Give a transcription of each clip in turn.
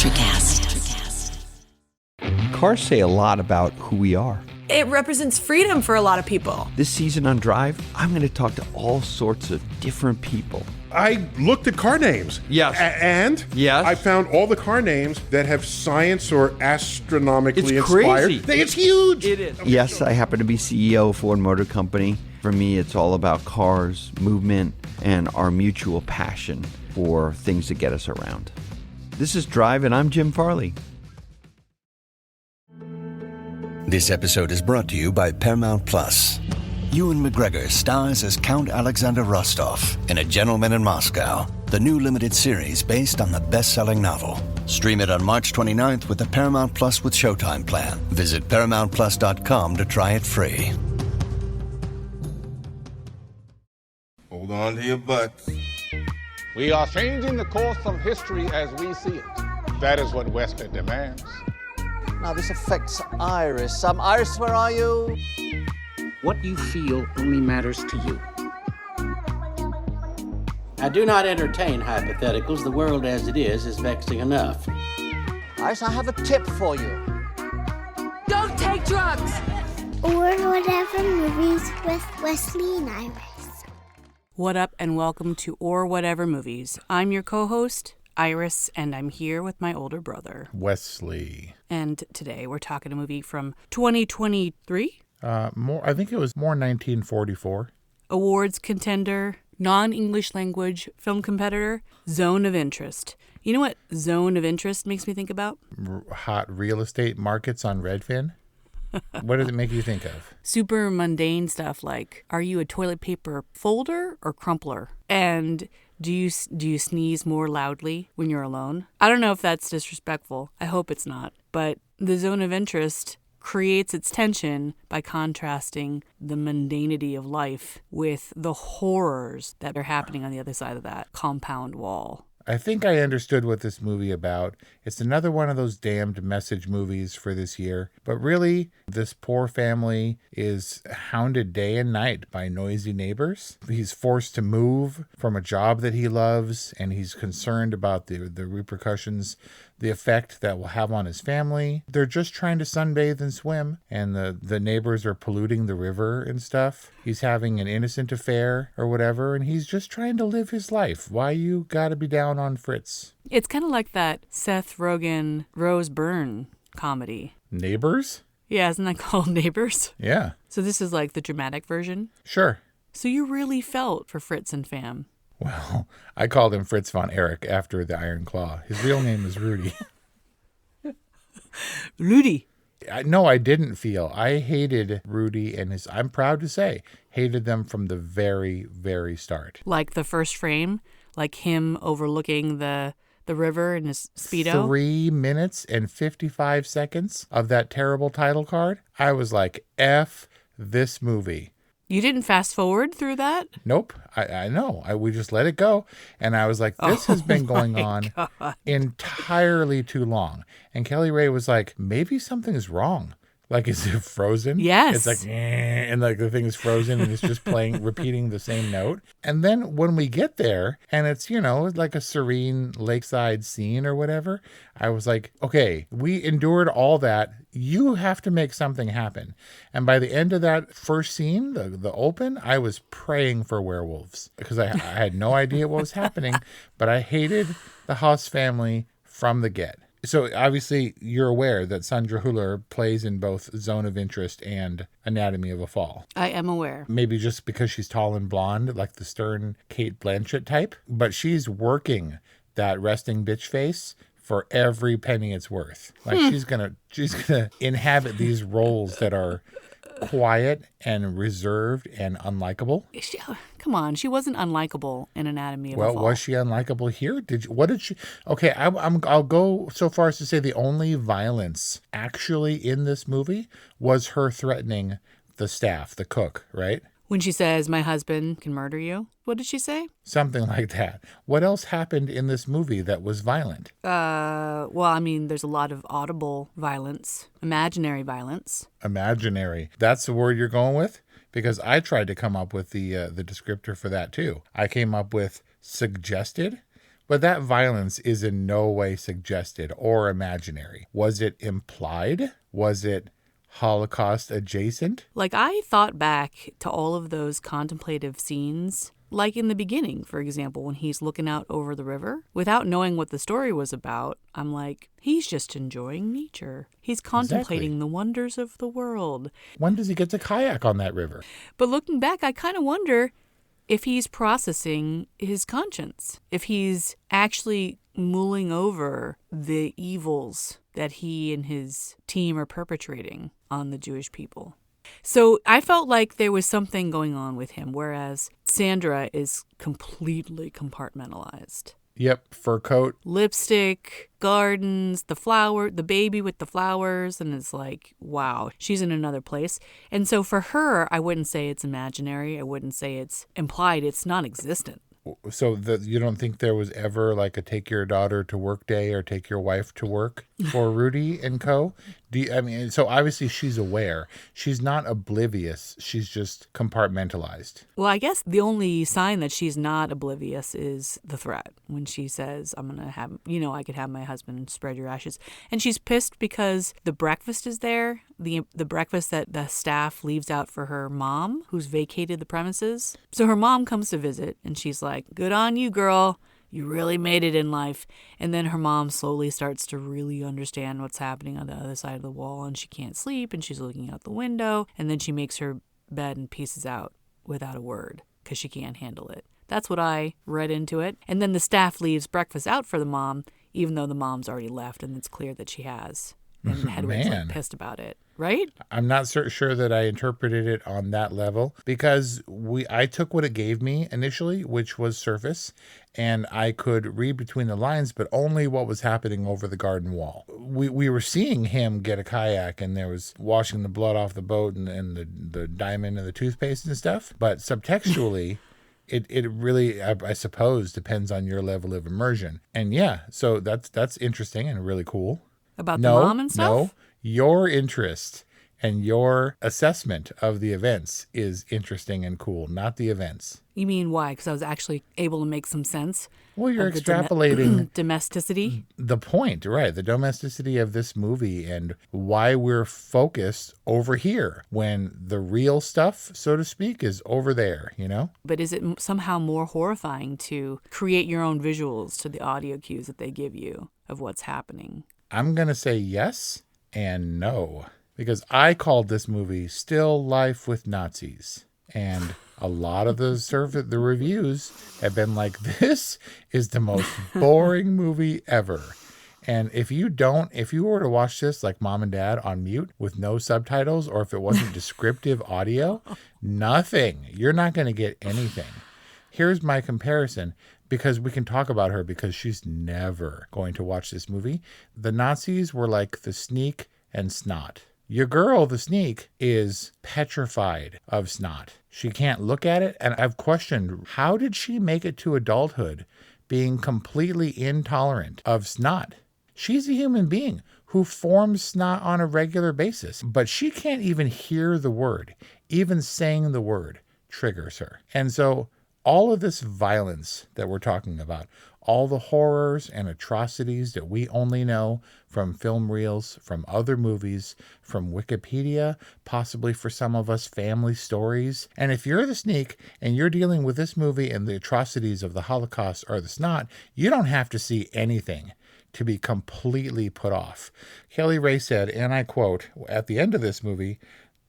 Electrocast. Cars say a lot about who we are. It represents freedom for a lot of people. This season on Drive, I'm going to talk to all sorts of different people. I looked at car names. Yes. And yes. I found all the car names that have science or astronomically it's inspired. Crazy. It's huge. It is. Yes, I happen to be CEO of Ford Motor Company. For me, it's all about cars, movement, and our mutual passion for things that get us around. This is Drive, and I'm Jim Farley. This episode is brought to you by Paramount Plus. Ewan McGregor stars as Count Alexander Rostov in A Gentleman in Moscow, the new limited series based on the best-selling novel. Stream it on March 29th with the Paramount Plus with Showtime plan. Visit ParamountPlus.com to try it free. Hold on to your butts. We are changing the course of history as we see it. That is what Western demands. Now, this affects Iris. Iris, where are you? What you feel only matters to you. I do not entertain hypotheticals. The world as it is vexing enough. Iris, I have a tip for you. Don't take drugs! Or Whatever Movies with Wesley and Iris. What up, and welcome to Or Whatever Movies. I'm your co-host, Iris, and I'm here with my older brother, Wesley. And today we're talking a movie from 2023. I think it was more 1944. Awards contender, non-English language film competitor, Zone of Interest. You know what Zone of Interest makes me think about? Hot real estate markets on Redfin. What does it make you think of? Super mundane stuff like, are you a toilet paper folder or crumpler? And do you sneeze more loudly when you're alone? I don't know if that's disrespectful. I hope it's not. But the Zone of Interest creates its tension by contrasting the mundanity of life with the horrors that are happening on the other side of that compound wall. I think I understood what this movie about. It's another one of those damned message movies for this year. But really, this poor family is hounded day and night by noisy neighbors. He's forced to move from a job that he loves, and he's concerned about the repercussions, the effect that will have on his family. They're just trying to sunbathe and swim, and the neighbors are polluting the river and stuff. He's having an innocent affair or whatever, and he's just trying to live his life. Why you gotta be down on Fritz? It's kind of like that Seth Rogen, Rose Byrne comedy. Neighbors? Yeah, isn't that called Neighbors? Yeah. So this is like the dramatic version? Sure. So you really felt for Fritz and Fam. Well, I called him Fritz von Erich after the Iron Claw. His real name is Rudy. Rudy. No, I didn't feel. I hated Rudy and I'm proud to say, hated them from the very, very start. Like the first frame? Like him overlooking the river in his Speedo? 3 minutes and 55 seconds of that terrible title card. I was like, F this movie. You didn't fast forward through that? Nope. I know. We just let it go. And I was like, this has been going on entirely too long. And Kelly Ray was like, maybe something is wrong. Like, is it frozen? Yes. It's like, and like the thing is frozen and it's just playing, repeating the same note. And then when we get there and it's, like a serene lakeside scene or whatever, I was like, okay, we endured all that. You have to make something happen. And by the end of that first scene, the open, I was praying for werewolves because I had no idea what was happening, but I hated the Haas family from the get. So obviously you're aware that Sandra Huller plays in both Zone of Interest and Anatomy of a Fall. I am aware. Maybe just because she's tall and blonde, like the stern Kate Blanchett type. But she's working that resting bitch face for every penny it's worth. Like she's gonna inhabit these roles that are quiet and reserved and unlikable. Come on, she wasn't unlikable in Anatomy of a Fall. Well, was she unlikable here? What did she? Okay, I'll go so far as to say the only violence actually in this movie was her threatening the staff, the cook, right? When she says, my husband can murder you. What did she say? Something like that. What else happened in this movie that was violent? There's a lot of audible violence, imaginary violence. Imaginary. That's the word you're going with? Because I tried to come up with the descriptor for that too. I came up with suggested, But that violence is in no way suggested or imaginary. Was it implied? Was it Holocaust adjacent? Like, I thought back to all of those contemplative scenes, like in the beginning, for example, when he's looking out over the river. Without knowing what the story was about, I'm like, he's just enjoying nature. He's contemplating the wonders of the world. When does he get to kayak on that river? But looking back, I kind of wonder if he's processing his conscience, if he's actually mulling over the evils that he and his team are perpetrating on the Jewish people. So I felt like there was something going on with him, whereas Sandra is completely compartmentalized. Yep, fur coat. Lipstick, gardens, the baby with the flowers, and it's like, wow, she's in another place. And so for her, I wouldn't say it's imaginary. I wouldn't say it's implied. It's non-existent. So you don't think there was ever like a take your daughter to work day or take your wife to work for Rudy and co? So obviously she's aware. She's not oblivious. She's just compartmentalized. Well, I guess the only sign that she's not oblivious is the threat when she says, I'm going to have, I could have my husband spread your ashes. And she's pissed because the breakfast is there, the breakfast that the staff leaves out for her mom, who's vacated the premises. So her mom comes to visit and she's like, good on you, girl. You really made it in life. And then her mom slowly starts to really understand what's happening on the other side of the wall, and she can't sleep, and she's looking out the window, and then she makes her bed and pieces out without a word because she can't handle it. That's what I read into it. And then the staff leaves breakfast out for the mom, even though the mom's already left, and it's clear that she has. And Hedwig's like pissed about it, right? I'm not sure that I interpreted it on that level because I took what it gave me initially, which was surface, and I could read between the lines, but only what was happening over the garden wall. We were seeing him get a kayak, and there was washing the blood off the boat and the diamond and the toothpaste and stuff. But subtextually, it really, I suppose, depends on your level of immersion. And yeah, so that's interesting and really cool. About the mom and stuff? No, your interest and your assessment of the events is interesting and cool, not the events. You mean why? Because I was actually able to make some sense. Well, you're extrapolating domesticity. The point, right? The domesticity of this movie and why we're focused over here when the real stuff, so to speak, is over there, But is it somehow more horrifying to create your own visuals to the audio cues that they give you of what's happening? I'm going to say yes and no, because I called this movie Still Life with Nazis. And a lot of the reviews have been like, this is the most boring movie ever. And if you were to watch this like mom and dad on mute with no subtitles, or if it wasn't descriptive audio, nothing. You're not going to get anything. Here's my comparison, because we can talk about her because she's never going to watch this movie. The Nazis were like the Sneak and Snot. Your girl, the Sneak, is petrified of Snot. She can't look at it. And I've questioned, how did she make it to adulthood being completely intolerant of Snot? She's a human being who forms snot on a regular basis, but she can't even hear the word. Even saying the word triggers her. And so all of this violence that we're talking about, all the horrors and atrocities that we only know from film reels, from other movies, from Wikipedia, possibly for some of us family stories. And if you're the Sneak and you're dealing with this movie and the atrocities of the Holocaust or the Snot, you don't have to see anything to be completely put off. Kelly Ray said, and I quote, at the end of this movie,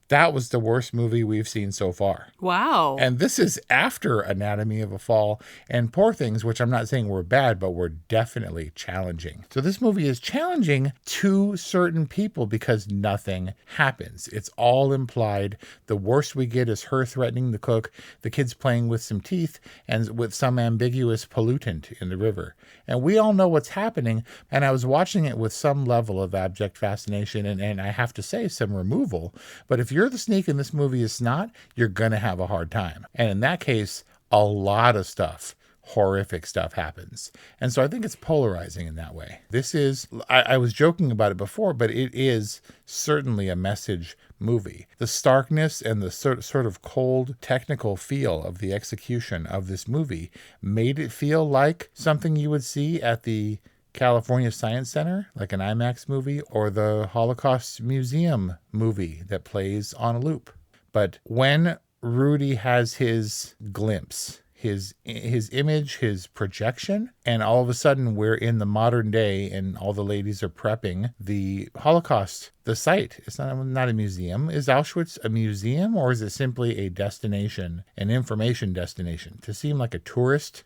that was the worst movie we've seen so far. Wow. And this is after Anatomy of a Fall and Poor Things, which I'm not saying were bad, but were definitely challenging. So this movie is challenging to certain people because nothing happens. It's all implied. The worst we get is her threatening the cook, the kids playing with some teeth, and with some ambiguous pollutant in the river. And we all know what's happening. And I was watching it with some level of abject fascination and I have to say some removal. But if you're the Sneak and this movie is Snot, you're going to have a hard time. And in that case, a lot of stuff, horrific stuff happens. And so I think it's polarizing in that way. This is, I was joking about it before, but it is certainly a message movie. The starkness and the sort of cold technical feel of the execution of this movie made it feel like something you would see at the California Science Center, like an IMAX movie, or the Holocaust Museum movie that plays on a loop. But when Rudy has his glimpse, his image, his projection, and all of a sudden we're in the modern day and all the ladies are prepping the Holocaust, the site. It's not a museum. Is Auschwitz a museum, or is it simply a destination, an information destination? To seem like a tourist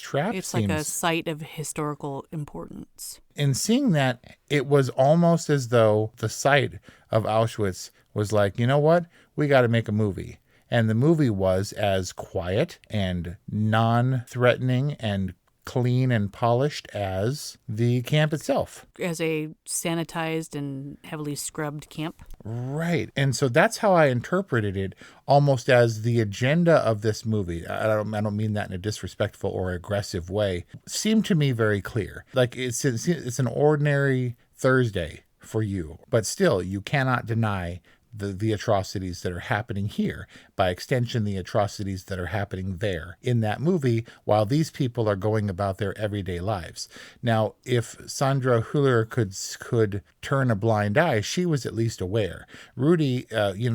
trap. It's like a site of historical importance. In seeing that, it was almost as though the site of Auschwitz was like, you know what? We got to make a movie. And the movie was as quiet and non-threatening and clean and polished as the camp itself. As a sanitized and heavily scrubbed camp. Right. And so that's how I interpreted it, almost as the agenda of this movie. I don't mean that in a disrespectful or aggressive way. Seemed to me very clear. Like it's an ordinary Thursday for you, but still you cannot deny the atrocities that are happening here, by extension the atrocities that are happening there in that movie, while these people are going about their everyday lives. Now, if Sandra Huller could turn a blind eye, she was at least aware. Rudy,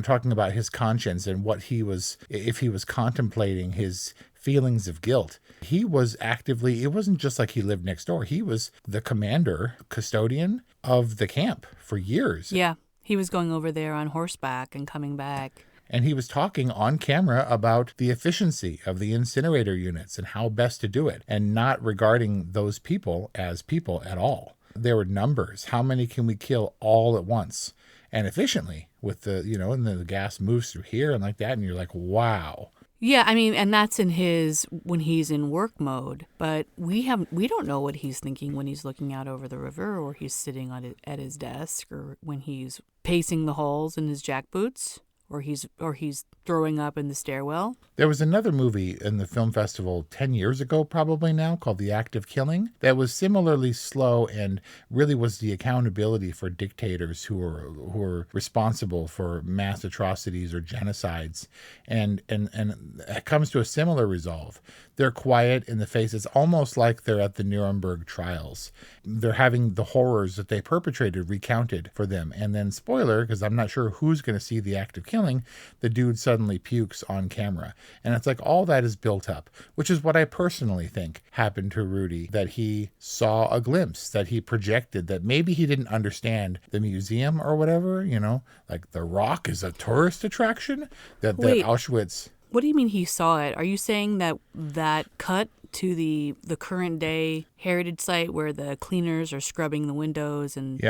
talking about his conscience and what if he was contemplating his feelings of guilt, he was actively, it wasn't just like he lived next door. He was the custodian of the camp for years. Yeah. He was going over there on horseback and coming back. And he was talking on camera about the efficiency of the incinerator units and how best to do it, and not regarding those people as people at all. There were numbers. How many can we kill all at once and efficiently with and then the gas moves through here and like that. And you're like, wow. Yeah, I mean, and that's when he's in work mode, but we don't know what he's thinking when he's looking out over the river, or he's sitting at his desk, or when he's pacing the halls in his jackboots, or he's throwing up in the stairwell. There was another movie in the film festival 10 years ago, probably now, called The Act of Killing, that was similarly slow and really was the accountability for dictators who were responsible for mass atrocities or genocides. And it comes to a similar resolve. They're quiet in the face. It's almost like they're at the Nuremberg trials. They're having the horrors that they perpetrated recounted for them. And then, spoiler, because I'm not sure who's going to see The Act of Killing, the dude suddenly pukes on camera. And it's like all that is built up, which is what I personally think happened to Rudy, that he saw a glimpse, that he projected, that maybe he didn't understand the museum or whatever, like the Rock is a tourist attraction, that Auschwitz. What do you mean he saw it? Are you saying that cut to the current day heritage site where the cleaners are scrubbing the windows and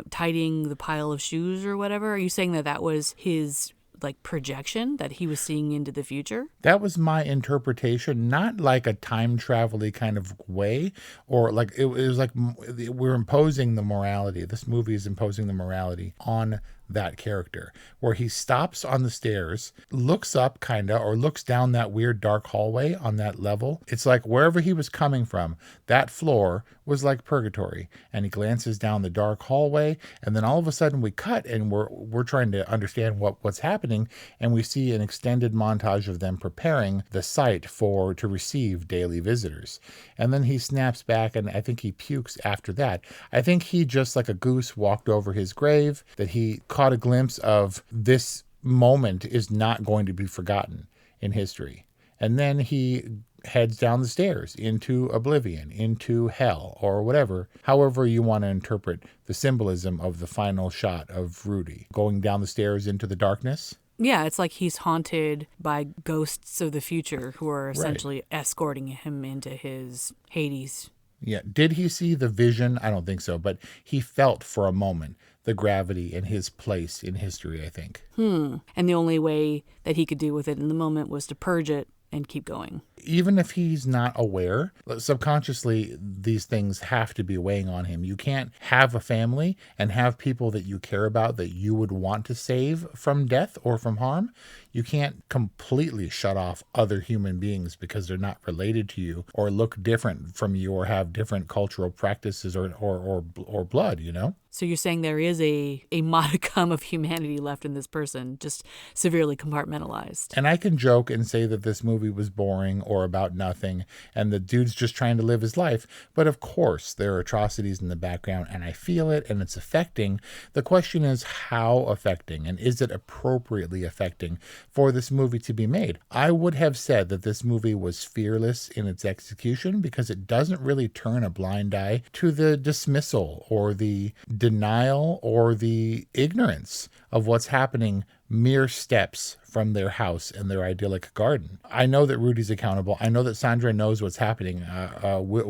tidying the pile of shoes or whatever? Are you saying that was his projection, that he was seeing into the future? That was my interpretation, not like a time travel-y kind of way, or like it was like we're imposing the morality. This movie is imposing the morality on that character, where he stops on the stairs, looks up or looks down that weird dark hallway on that level. It's like wherever he was coming from, that floor was like purgatory, and he glances down the dark hallway, and then all of a sudden we cut, and we're trying to understand what's happening, and we see an extended montage of them preparing the site to receive daily visitors. And then he snaps back, and I think he pukes after that. I think he just like a goose walked over his grave, that he caught a glimpse of this moment is not going to be forgotten in history. And then he heads down the stairs into oblivion, into hell, or whatever, however you want to interpret the symbolism of the final shot of Rudy going down the stairs into the darkness. Yeah, it's like he's haunted by ghosts of the future who are essentially escorting him into his Hades. Yeah. Did he see the vision? I don't think so, but he felt for a moment the gravity and his place in history, I think. And the only way that he could deal with it in the moment was to purge it and keep going. Even if he's not aware, subconsciously, these things have to be weighing on him. You can't have a family and have people that you care about that you would want to save from death or from harm. You can't completely shut off other human beings because they're not related to you or look different from you or have different cultural practices or blood, you know? So you're saying there is a modicum of humanity left in this person, just severely compartmentalized. And I can joke and say that this movie was boring or about nothing and the dude's just trying to live his life. But of course, there are atrocities in the background and I feel it and it's affecting. The question is how affecting and is it appropriately affecting for this movie to be made? I would have said that this movie was fearless in its execution because it doesn't really turn a blind eye to the dismissal or the denial or the ignorance of what's happening mere steps from their house and their idyllic garden. I know that Rudy's accountable. I know that Sandra knows what's happening. What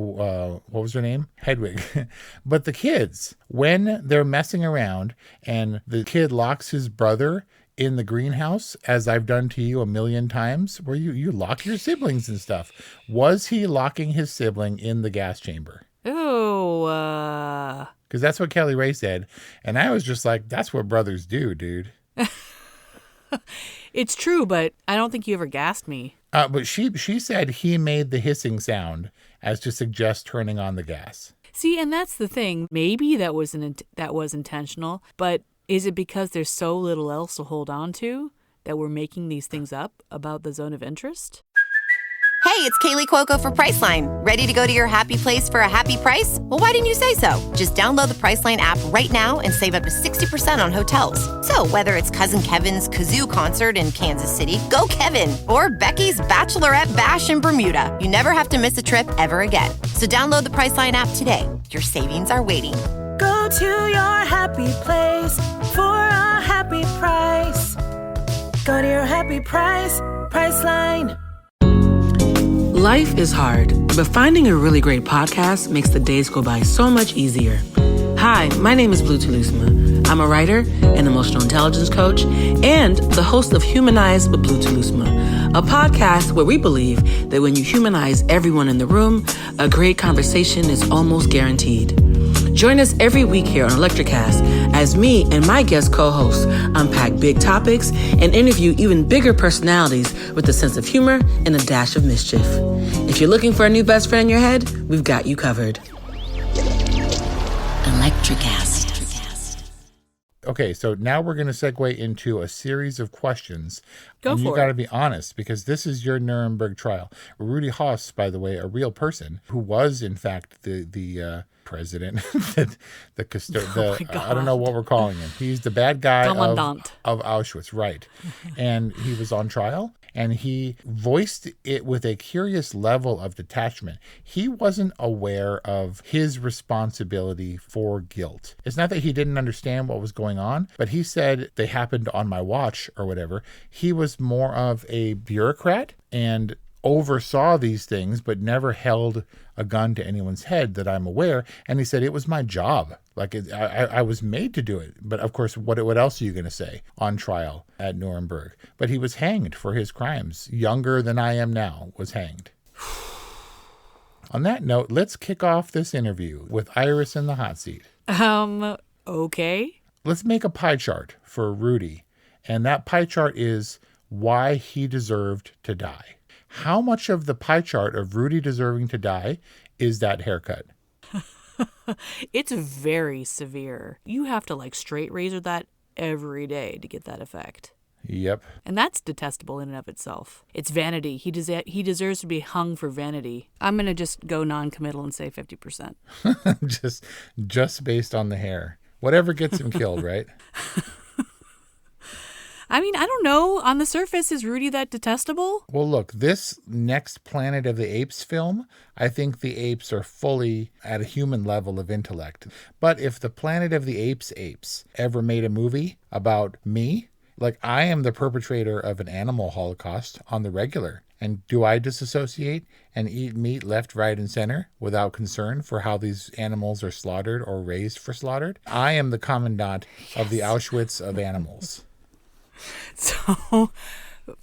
was her name? Hedwig. But the kids, when they're messing around and the kid locks his brother in the greenhouse, as I've done to you a million times, where you lock your siblings and stuff. Was he locking his sibling in the gas chamber? Oh, because that's what Kelly Ray said. And I was just like, that's what brothers do, dude. It's true, but I don't think you ever gassed me. But she said he made the hissing sound as to suggest turning on the gas. See, and that's the thing. Maybe that was intentional, but is it because there's so little else to hold on to that we're making these things up about the zone of interest? Hey, it's Kaylee Cuoco for Priceline. Ready to go to your happy place for a happy price? Well, why didn't you say so? Just download the Priceline app right now and save up to 60% on hotels. So whether it's Cousin Kevin's Kazoo Concert in Kansas City, go Kevin, or Becky's Bachelorette Bash in Bermuda, you never have to miss a trip ever again. So download the Priceline app today. Your savings are waiting. Go to your happy place for a happy price. Go to your happy price, Priceline. Life is hard, but finding a really great podcast makes the days go by so much easier. Hi, my name is Blue Telusma. I'm a writer, an emotional intelligence coach, and the host of Humanize with Blue Telusma, a podcast where we believe that when you humanize everyone in the room, a great conversation is almost guaranteed. Join us every week here on Electricast as me and my guest co-hosts unpack big topics and interview even bigger personalities with a sense of humor and a dash of mischief. If you're looking for a new best friend in your head, we've got you covered. Electricast. Okay, so now we're going to segue into a series of questions. Go for it. You got to be honest because this is your Nuremberg trial. Rudy Haas, by the way, a real person who was, in fact, the president, I don't know what we're calling him. He's the bad guy of Auschwitz, right? And he was on trial. And he voiced it with a curious level of detachment. He wasn't aware of his responsibility for guilt. It's not that he didn't understand what was going on, but he said they happened on my watch or whatever. He was more of a bureaucrat and oversaw these things, but never held a gun to anyone's head that I'm aware. And he said, it was my job. Like I was made to do it. But of course, what else are you going to say on trial at Nuremberg? But he was hanged for his crimes. Younger than I am now was hanged. On that note, let's kick off this interview with Iris in the hot seat. Okay. Let's make a pie chart for Rudy. And that pie chart is why he deserved to die. How much of the pie chart of Rudy deserving to die is that haircut? It's very severe. You have to straight razor that every day to get that effect. Yep. And that's detestable in and of itself. It's vanity. He deserves to be hung for vanity. I'm going to just go non-committal and say 50%. just based on the hair. Whatever gets him killed, right? I mean, I don't know. On the surface, is Rudy that detestable? Well, look, this next Planet of the Apes film, I think the apes are fully at a human level of intellect. But if the Planet of the Apes ever made a movie about me, I am the perpetrator of an animal holocaust on the regular. And do I disassociate and eat meat left, right, and center without concern for how these animals are slaughtered or raised for slaughtered? I am the commandant of the Auschwitz of animals. So,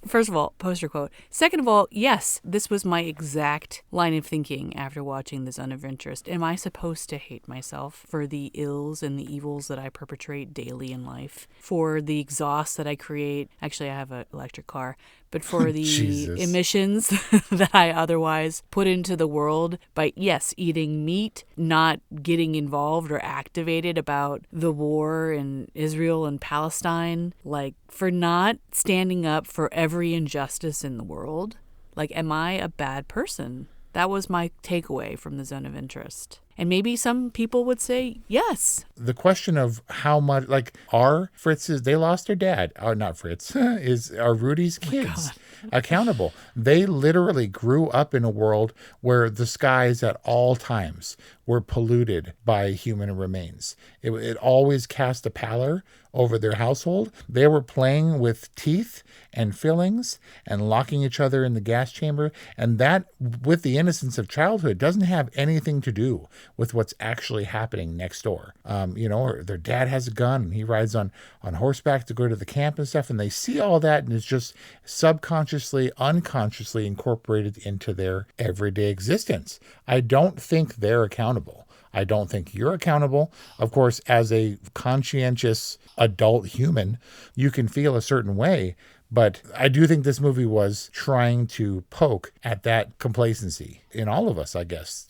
First of all, poster quote. Second of all, yes, this was my exact line of thinking after watching The Zone of Interest. Am I supposed to hate myself for the ills and the evils that I perpetrate daily in life? For the exhaust that I create? Actually, I have an electric car. But for the emissions that I otherwise put into the world by, yes, eating meat, not getting involved or activated about the war in Israel and Palestine, like for not standing up for every injustice in the world. Like, am I a bad person? That was my takeaway from The Zone of Interest. And maybe some people would say yes. The question of how much, like, are Fritz's, they lost their dad, not Fritz, are Rudy's kids accountable? They literally grew up in a world where the skies at all times were polluted by human remains. It always cast a pallor over their household. They were playing with teeth and fillings and locking each other in the gas chamber. And that, with the innocence of childhood, doesn't have anything to do with what's actually happening next door. Or their dad has a gun and he rides on horseback to go to the camp and stuff. And they see all that and it's just subconsciously, unconsciously incorporated into their everyday existence. I don't think they're accountable. I don't think you're accountable. Of course, as a conscientious adult human, you can feel a certain way. But I do think this movie was trying to poke at that complacency in all of us, I guess.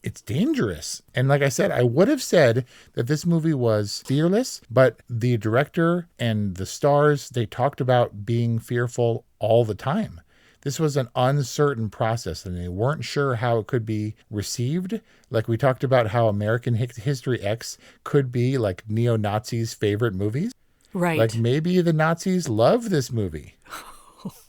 It's dangerous. And like I said, I would have said that this movie was fearless, but the director and the stars, they talked about being fearful all the time. This was an uncertain process, and they weren't sure how it could be received. Like we talked about how American History X could be like neo-Nazis' favorite movies. Right. Like maybe the Nazis love this movie.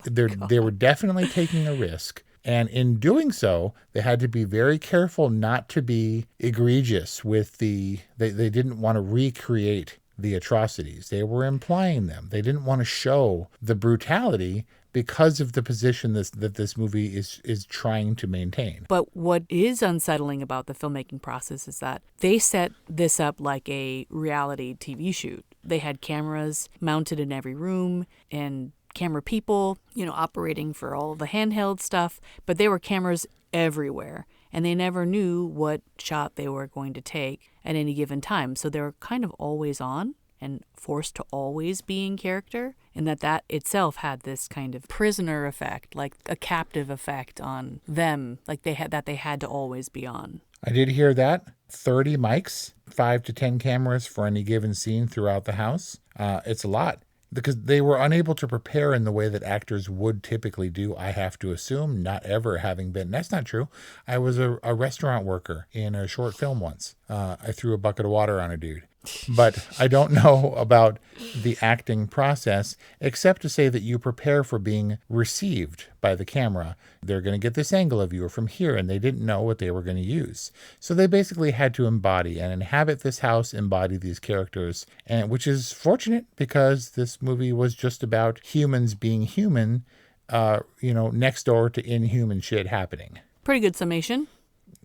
They were definitely taking a risk. And in doing so, they had to be very careful not to be egregious with they didn't want to recreate the atrocities. They were implying them. They didn't want to show the brutality because of the position that this movie is trying to maintain. But what is unsettling about the filmmaking process is that they set this up like a reality TV shoot. They had cameras mounted in every room and camera people, operating for all the handheld stuff, but there were cameras everywhere and they never knew what shot they were going to take at any given time. So they were kind of always on and forced to always be in character, and that itself had this kind of prisoner effect, like a captive effect on them, like they had to always be on. I did hear that. 30 mics, 5 to 10 cameras for any given scene throughout the house. It's a lot. Because they were unable to prepare in the way that actors would typically do, I have to assume, not ever having been. That's not true. I was a restaurant worker in a short film once. I threw a bucket of water on a dude. But I don't know about the acting process, except to say that you prepare for being received by the camera. They're going to get this angle of you or from here, and they didn't know what they were going to use. So they basically had to embody and inhabit this house, embody these characters, and which is fortunate because this movie was just about humans being human, next door to inhuman shit happening. Pretty good summation.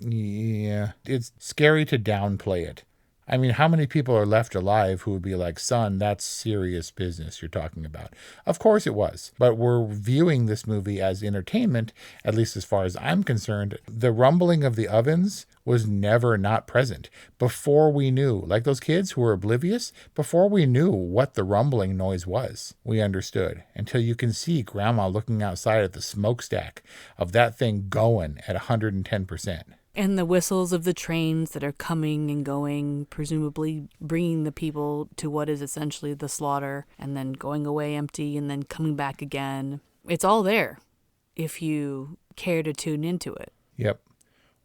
Yeah, it's scary to downplay it. I mean, how many people are left alive who would be like, son, that's serious business you're talking about? Of course it was. But we're viewing this movie as entertainment, at least as far as I'm concerned. The rumbling of the ovens was never not present. Before we knew, like those kids who were oblivious, before we knew what the rumbling noise was, we understood. Until you can see grandma looking outside at the smokestack of that thing going at 110%. And the whistles of the trains that are coming and going, presumably bringing the people to what is essentially the slaughter, and then going away empty and then coming back again. It's all there if you care to tune into it. Yep.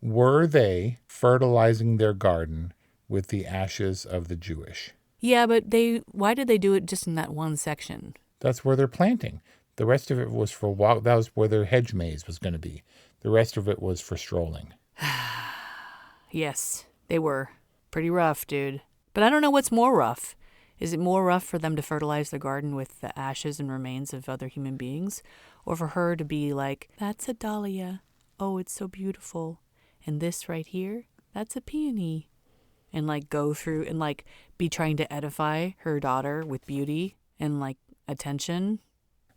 Were they fertilizing their garden with the ashes of the Jewish? Yeah, but why did they do it just in that one section? That's where they're planting. The rest of it was for that was where their hedge maze was going to be. The rest of it was for strolling. Yes, they were. Pretty rough, dude. But I don't know what's more rough. Is it more rough for them to fertilize their garden with the ashes and remains of other human beings? Or for her to be like, that's a dahlia. Oh, it's so beautiful. And this right here, that's a peony. And like go through and like be trying to edify her daughter with beauty and like attention.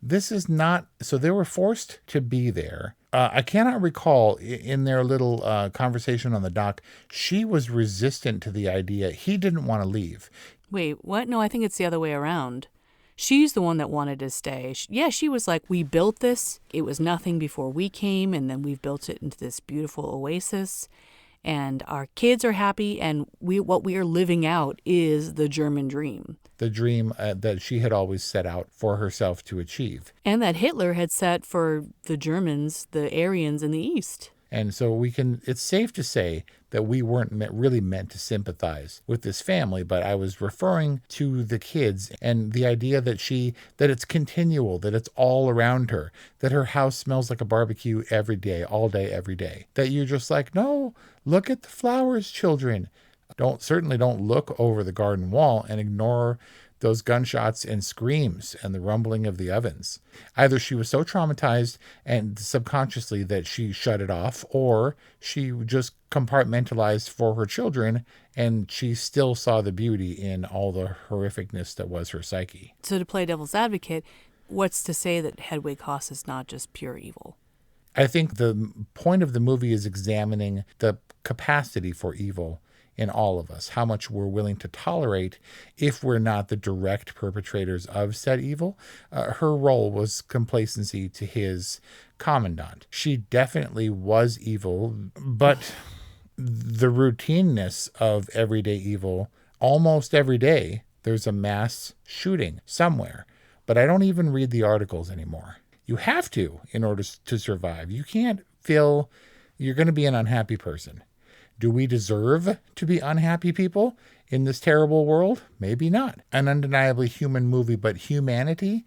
This is not, so they were forced to be there. I cannot recall in their little conversation on the dock, she was resistant to the idea. He didn't want to leave. Wait, what? No, I think it's the other way around. She's the one that wanted to stay. She was like, we built this. It was nothing before we came, and then we've built it into this beautiful oasis. And our kids are happy, and what we are living out is the German dream. The dream that she had always set out for herself to achieve. And that Hitler had set for the Germans, the Aryans in the East. And so it's safe to say that we weren't really meant to sympathize with this family, but I was referring to the kids and the idea that it's continual, that it's all around her, that her house smells like a barbecue every day, all day, every day. That you're just like, no, look at the flowers, children. Certainly don't look over the garden wall and ignore those gunshots and screams and the rumbling of the ovens. Either she was so traumatized and subconsciously that she shut it off, or she just compartmentalized for her children and she still saw the beauty in all the horrificness that was her psyche. So to play devil's advocate, what's to say that Hedwig Haas is not just pure evil? I think the point of the movie is examining the capacity for evil in all of us, how much we're willing to tolerate if we're not the direct perpetrators of said evil. Her role was complacency to his commandant. She definitely was evil, but the routineness of everyday evil, almost every day, there's a mass shooting somewhere. But I don't even read the articles anymore. You have to in order to survive. You can't feel you're going to be an unhappy person. Do we deserve to be unhappy people in this terrible world? Maybe not. An undeniably human movie, but humanity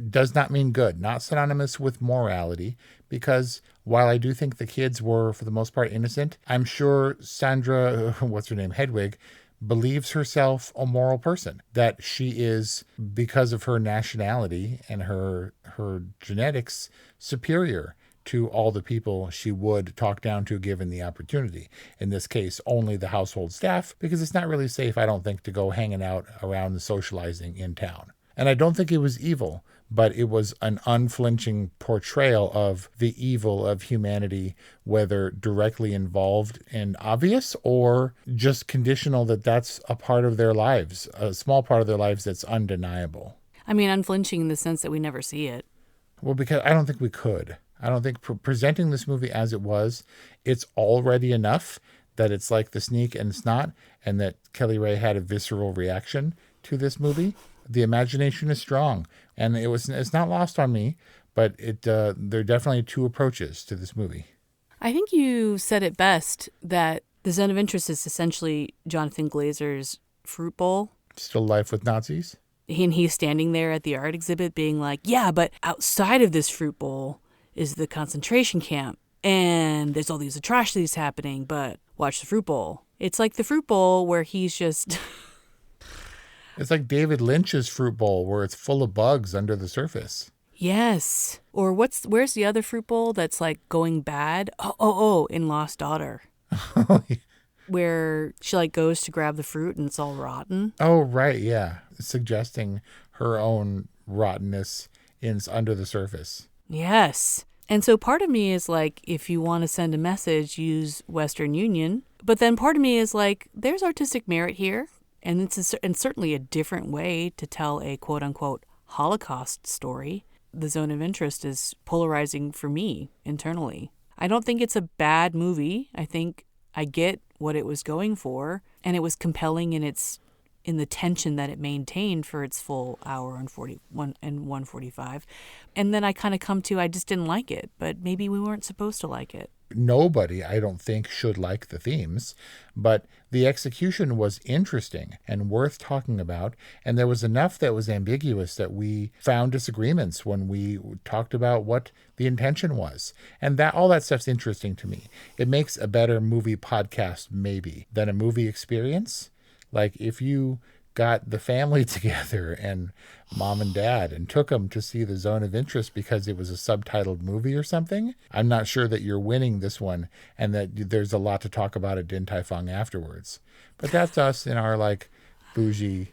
does not mean good, not synonymous with morality, because while I do think the kids were, for the most part, innocent, I'm sure Sandra, what's her name, Hedwig, believes herself a moral person, that she is, because of her nationality and her genetics, superior to all the people she would talk down to given the opportunity. In this case, only the household staff, because it's not really safe, I don't think, to go hanging out around and socializing in town. And I don't think it was evil, but it was an unflinching portrayal of the evil of humanity, whether directly involved and obvious or just conditional that that's a part of their lives, a small part of their lives that's undeniable. I mean, unflinching in the sense that we never see it. Well, because I don't think we could. I don't think presenting this movie as it was, it's already enough that it's like The Sneak and it's not, and that Kelly Ray had a visceral reaction to this movie. The imagination is strong, and it's not lost on me, but there are definitely two approaches to this movie. I think you said it best, that The Zone of Interest is essentially Jonathan Glazer's Fruit Bowl. Still Life with Nazis? And he's standing there at the art exhibit being like, yeah, but outside of this fruit bowl is the concentration camp, and there's all these atrocities happening, but watch the fruit bowl. It's like the fruit bowl where he's just... It's like David Lynch's Fruit Bowl where it's full of bugs under the surface. Yes. Or where's the other fruit bowl that's like going bad? Oh, in Lost Daughter. Where she like goes to grab the fruit and it's all rotten. Oh, right, yeah. Suggesting her own rottenness under the surface. Yes. And so part of me is like, if you want to send a message, use Western Union. But then part of me is like, there's artistic merit here. And it's certainly a different way to tell a quote-unquote Holocaust story. The Zone of Interest is polarizing for me internally. I don't think it's a bad movie. I think I get what it was going for. And it was compelling in the tension that it maintained for its full hour and 1:45. And then I kind of come to, I just didn't like it, but maybe we weren't supposed to like it. Nobody, I don't think, should like the themes, but the execution was interesting and worth talking about. And there was enough that was ambiguous that we found disagreements when we talked about what the intention was. And all that stuff's interesting to me. It makes a better movie podcast, maybe, than a movie experience. Like if you got the family together and mom and dad and took them to see The Zone of Interest because it was a subtitled movie or something, I'm not sure that you're winning this one and that there's a lot to talk about at Din Tai Fung afterwards. But that's us in our like bougie,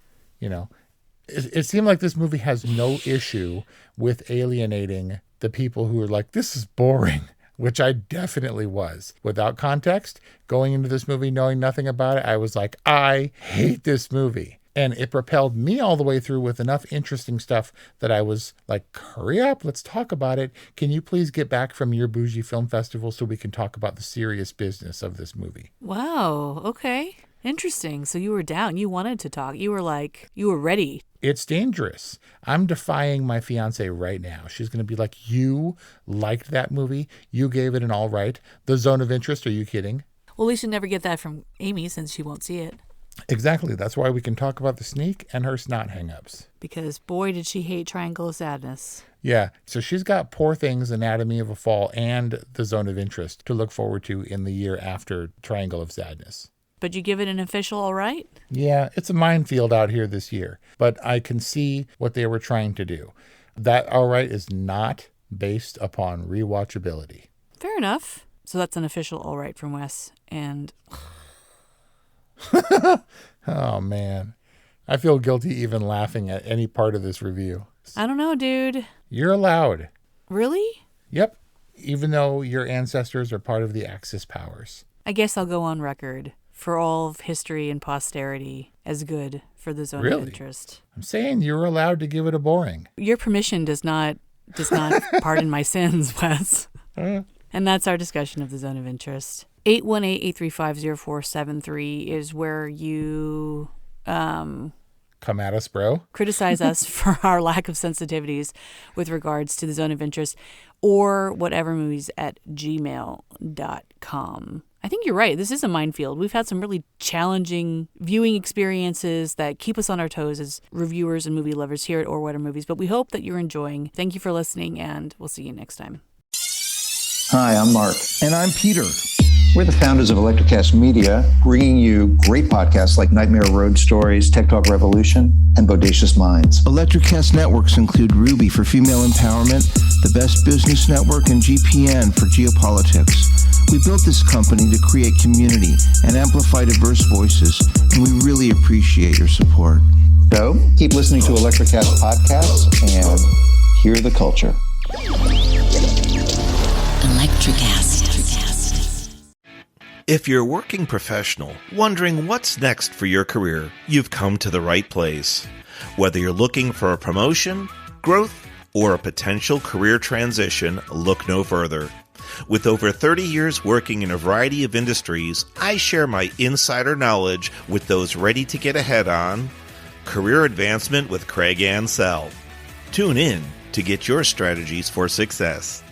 It seemed like this movie has no issue with alienating the people who are like, this is boring, which I definitely was. Without context, going into this movie knowing nothing about it, I was like, I hate this movie. And it propelled me all the way through with enough interesting stuff that I was like, hurry up, let's talk about it. Can you please get back from your bougie film festival so we can talk about the serious business of this movie? Wow. Okay. Interesting. So you were down. You wanted to talk. You were like, you were ready. It's dangerous. I'm defying my fiance right now. She's going to be like, you liked that movie? You gave it an all right? The Zone of Interest? Are you kidding? Well, we should never get that from Amy since she won't see it. Exactly. That's why we can talk about The Sneak and her snot hangups. Because boy, did she hate Triangle of Sadness. Yeah. So she's got Poor Things, Anatomy of a Fall, and The Zone of Interest to look forward to in the year after Triangle of Sadness. But you give it an official all right? Yeah, it's a minefield out here this year, but I can see what they were trying to do. That all right is not based upon re-watchability. Fair enough. So that's an official all right from Wes. And oh, man. I feel guilty even laughing at any part of this review. I don't know, dude. You're allowed. Really? Yep. Even though your ancestors are part of the Axis powers. I guess I'll go on record for all of history and posterity as good for the Zone of Interest. I'm saying you're allowed to give it a boring. Your permission does not pardon my sins, Wes. And that's our discussion of the Zone of Interest. 818-835-0473 is where you come at us, bro. Criticize us for our lack of sensitivities with regards to the Zone of Interest, or whatevermovies@gmail.com. I think you're right. This is a minefield. We've had some really challenging viewing experiences that keep us on our toes as reviewers and movie lovers here at Or What Are Movies, but we hope that you're enjoying. Thank you for listening, and we'll see you next time. Hi, I'm Mark. And I'm Peter. We're the founders of Electrocast Media, bringing you great podcasts like Nightmare Road Stories, Tech Talk Revolution, and Bodacious Minds. Electrocast networks include Ruby for female empowerment, the Best Business Network, and GPN for geopolitics. We built this company to create community and amplify diverse voices, and we really appreciate your support. So, keep listening to Electrocast podcasts and hear the culture. Electrocast. If you're a working professional wondering what's next for your career, you've come to the right place. Whether you're looking for a promotion, growth, or a potential career transition, look no further. With over 30 years working in a variety of industries, I share my insider knowledge with those ready to get ahead on Career Advancement with Craig Ansell. Tune in to get your strategies for success.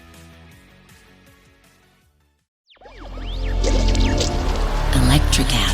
Electrocast.